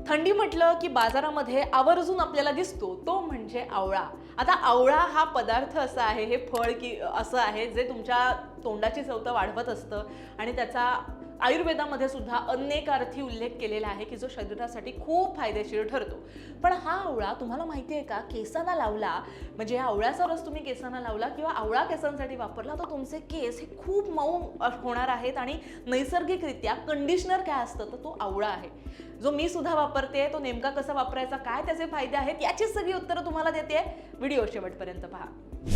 थंडी म्हटलं की बाजारामध्ये आवर्जून आपल्याला दिसतो तो म्हणजे आवळा. आता आवळा हा पदार्थ असा आहे, हे फळ की असं आहे जे तुमच्या तोंडाची चव तर वाढवत असतं आणि त्याचा आयुर्वेदामध्ये सुद्धा अनेक अर्थी उल्लेख केलेला आहे की जो शरीरासाठी खूप फायदेशीर ठरतो. पण हा आवळा तुम्हाला माहिती आहे का, केसांना लावला म्हणजे आवळ्याचा रस तुम्ही केसांना लावला किंवा आवळा केसांसाठी वापरला तर तुमचे केस हे खूप मऊ होणार आहेत आणि नैसर्गिकरित्या कंडिशनर काय असतं तर तो आवळा आहे, जो मी सुद्धा वापरते. तो नेमका कसा वापरायचा, काय त्याचे फायदे आहेत, याची सगळी उत्तरं तुम्हाला देते. व्हिडिओ शेवटपर्यंत पहा.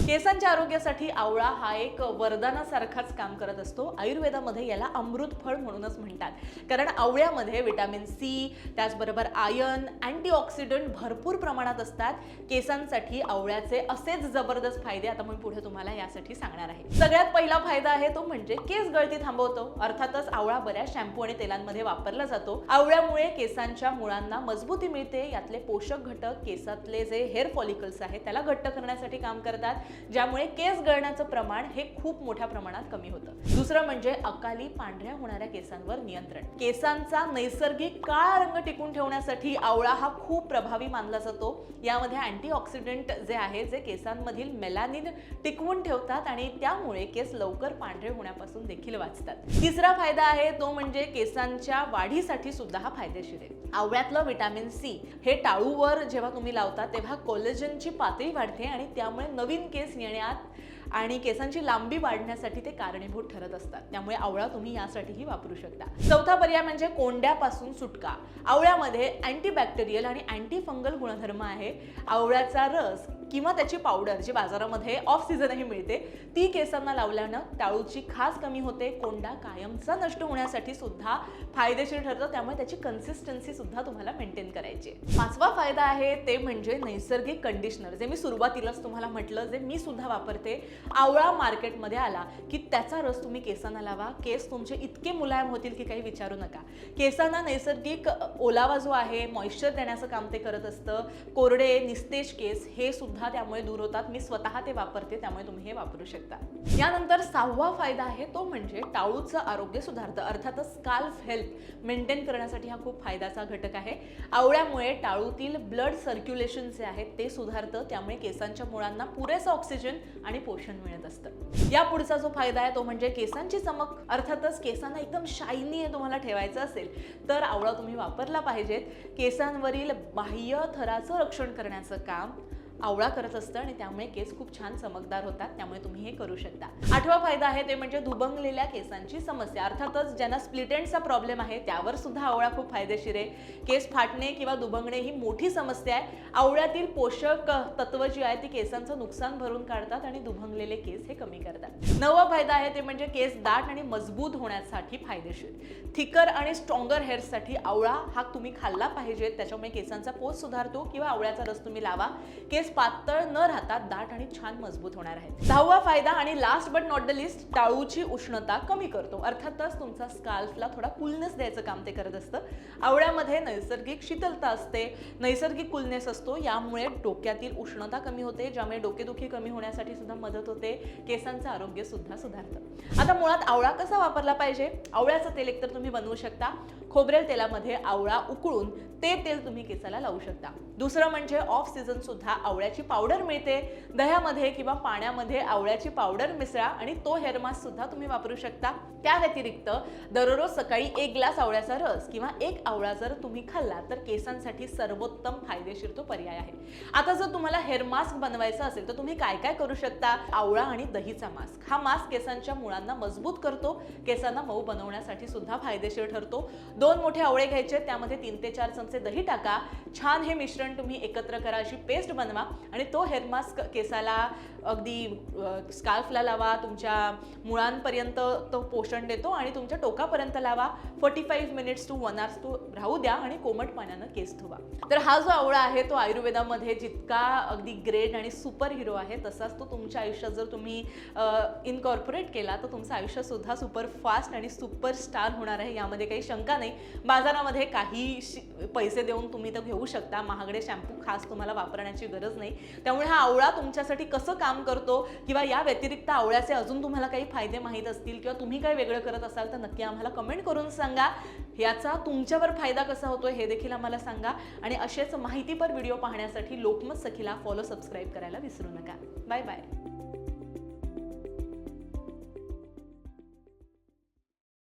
केसांच्या आरोग्यासाठी आवळा हा एक वरदानासारखाच काम करत असतो. आयुर्वेदामध्ये याला अमृत फळ म्हणूनच म्हणतात, कारण आवळ्यामध्ये विटॅमिन सी, त्याचबरोबर आयर्न, अँटीऑक्सिडंट भरपूर प्रमाणात असतात. केसांसाठी आवळ्याचे असेच जबरदस्त फायदे आता मी पुढे तुम्हाला यासाठी सांगणार आहे. सगळ्यात पहिला फायदा आहे तो म्हणजे केस गळती थांबवतो. अर्थातच आवळा बऱ्याच शॅम्पू आणि तेलांमध्ये वापरला जातो. आवळ्यामुळे केसांच्या मुळांना मजबूती मिळते. यातले पोषक घटक केसातले जे हेअर फॉलिकल्स आहेत त्याला घट्ट करण्यासाठी काम करतात, ज्यामुळे केस गळण्याचं प्रमाण हे खूप मोठ्या प्रमाणात कमी होतं. दुसरं म्हणजे अकाली पांढऱ्या होणाऱ्या केसांवर नियंत्रण. केसांचा नैसर्गिक काळा रंग टिकून ठेवण्यासाठी आवळा हा खूप प्रभावी मानला जातो. यामध्ये अँटीऑक्सिडंट जे आहे जे केसांमधील मेलानिन टिकवून ठेवतात आणि त्यामुळे केस लवकर पांढरे होण्यापासून देखील वाचतात. तिसरा फायदा आहे तो म्हणजे केसांच्या वाढीसाठी सुद्धा हा फायदेशीर आहे. आवळ्यातलं विटॅमिन सी हे टाळूवर जेव्हा तुम्ही लावता तेव्हा कोलेजनची पातळी वाढते आणि त्यामुळे नवीन केस येण्यात आणि केसांची लांबी वाढण्यासाठी ते कारणीभूत ठरत असतात. त्यामुळे आवळा तुम्ही यासाठीही वापरू शकता. चौथा पर्याय म्हणजे कोंड्यापासून सुटका. आवळ्यामध्ये अँटीबॅक्टेरियल आणि अँटी फंगल गुणधर्म आहे. आवळ्याचा रस किंवा त्याची पावडर जी बाजारामध्ये ऑफ सीझनही मिळते ती केसांना लावल्यानं टाळूची खाज कमी होते. कोंडा कायमचा नष्ट होण्यासाठी सुद्धा फायदेशीर ठरतं, त्यामुळे त्याची कन्सिस्टन्सी सुद्धा तुम्हाला मेंटेन करायची. पाचवा फायदा आहे ते म्हणजे नैसर्गिक कंडिशनर, जे मी सुरुवातीलाच तुम्हाला म्हटलं, जे मी सुद्धा वापरते. आवळा मार्केटमध्ये आला की त्याचा रस तुम्ही केसांना लावा. केस तुमचे इतके मुलायम होतील की काही विचारू नका. केसांना नैसर्गिक ओलावा जो आहे मॉइश्चर देण्याचं काम ते करत असतं. कोरडे निस्तेज केस हे सुद्धा त्यामुळे दूर होतात. मी स्वतः ते वापरते, त्यामुळे तुम्ही हे वापरू शकता. यानंतर सहावा फायदा आहे तो म्हणजे टाळूचं आरोग्य सुधारतं. अर्थातच स्काल्फ हेल्थ मेंटेन करण्यासाठी हा खूप फायद्याचा घटक आहे. आवळ्यामुळे टाळूतील ब्लड सर्क्युलेशन जे आहे ते सुधारतं, त्यामुळे केसांच्या मुळांना पुरेसा ऑक्सिजन आणि पोषण मिळत असतं. या पुढचा जो फायदा आहे तो म्हणजे केसांची चमक. अर्थातच केसांना एकदम शायनी तुम्हाला ठेवायचं असेल तर आवळा तुम्ही वापरला पाहिजेत. केसांवरील बाह्य थराचं रक्षण करण्याचं काम आवळा करत असतं आणि त्यामुळे केस खूप छान चमकदार होतात, त्यामुळे तुम्ही हे करू शकता. आठवा फायदा आहे ते म्हणजे दुबंगलेल्या केसांची समस्या. अर्थातच ज्यांना स्प्लिट एंड्सचा प्रॉब्लेम आहे त्यावर सुद्धा आवळा खूप फायदेशीर आहे. केस फाटणे किंवा दुबंगणे ही मोठी समस्या आहे. आवळ्यातील पोषक तत्व जी आहे ती केसांचं नुकसान भरून काढतात आणि दुबंगलेले केस हे कमी करतात. नववा फायदा आहे ते म्हणजे केस दाट आणि मजबूत होण्यासाठी फायदेशीर. थिकर आणि स्ट्रॉंगर हेअर्ससाठी आवळा हा तुम्ही खाल्ला पाहिजे, त्याच्यामुळे केसांचा पोत सुधारतो. किंवा आवळ्याचा रस तुम्ही लावा, केस पातळ न राहता दाट आणि छान मजबूत होणार आहेत. 10वा फायदा आणि last but not the list, टाळूची उष्णता कमी करतो. अर्थातच तुमचा स्काल्फला थोडा कूलनेस द्यायचं काम ते करत असतं. आवळ्यामध्ये नैसर्गिक शीतलता असते, नैसर्गिक कूलनेस असतो. यामुळे डोक्यातील उष्णता कमी होते, ज्यामुळे डोकेदुखी कमी होण्यासाठी सुद्धा मदत होते. केसांचं आरोग्य सुद्धा सुधारतं. आता मुळात आवळा कसा वापरला पाहिजे? आवळ्याचं तेल एकतर तुम्ही बनवू शकता. खोबरेल तेलामध्ये आवळा उकळून ते तेल तुम्ही केसाला लावू शकता. दुसरं म्हणजे ऑफ सीझन सुद्धा आवळ्याची पावडर मिळते. दह्यामध्ये किंवा पाण्यामध्ये आवळ्याची पावडर मिसळा आणि तो हेअर मास्क सुद्धा तुम्ही वापरू शकता. त्या व्यतिरिक्त दररोज सकाळी 1 ग्लास आवळ्याचा रस किंवा 1 आवळा जर तुम्ही खाल्ला तर केसांसाठी सर्वोत्तम फायदेशीर तो पर्याय आहे. आता जर तुम्हाला हेअर मास्क बनवायचा असेल तर तुम्ही काय काय करू शकता? आवळा आणि दहीचा मास्क. हा मास्क केसांच्या मुळांना मजबूत करतो, केसांना मऊ बनवण्यासाठी सुद्धा फायदेशीर ठरतो. 2 मोठे आवळे घ्यायचे, त्यामध्ये 3 ते 4 चमचे दही टाका. छान हे मिश्रण तुम्ही एकत्र करा, अशी पेस्ट बनवा आणि तो हेअर मास्क केसाला अगदी स्काल्फला लावा. तुमच्या मुळांपर्यंत तो पोषण देतो आणि तुमच्या टोकापर्यंत लावा. 45 मिनिट्स टू 1 आवर तो राहू द्या आणि कोमट पाण्यानं केस धुवा. तर हा जो आवळा आहे तो आयुर्वेदामध्ये जितका अगदी ग्रेट आणि सुपर हिरो आहे तसाच तो तुमच्या आयुष्यात जर तुम्ही इनकॉर्पोरेट केला तर तुमचं आयुष्य सुद्धा सुपर फास्ट आणि सुपर स्टार होणार आहे, यामध्ये काही शंका नाही. बाजारामध्ये काही पैसे देऊन तुम्ही तो घेऊ शकता. महागडे शॅम्पू खास तुम्हाला वापरण्याची गरज नाही. त्यामुळे हा आवळा तुमच्यासाठी कसं काम करतो किंवा या व्यतिरिक्त आवळ्याचे अजून तुम्हाला काही फायदे माहीत असतील किंवा तुम्ही काही वेगळं करत असाल तर नक्की आम्हाला कमेंट करून सांगा. याचा तुमच्यावर फायदा कसा होतोय हे देखील आम्हाला सांगा. आणि असेच माहितीपर व्हिडिओ पाहण्यासाठी लोकमत सखीला फॉलो सबस्क्राईब करायला विसरू नका. Bye bye.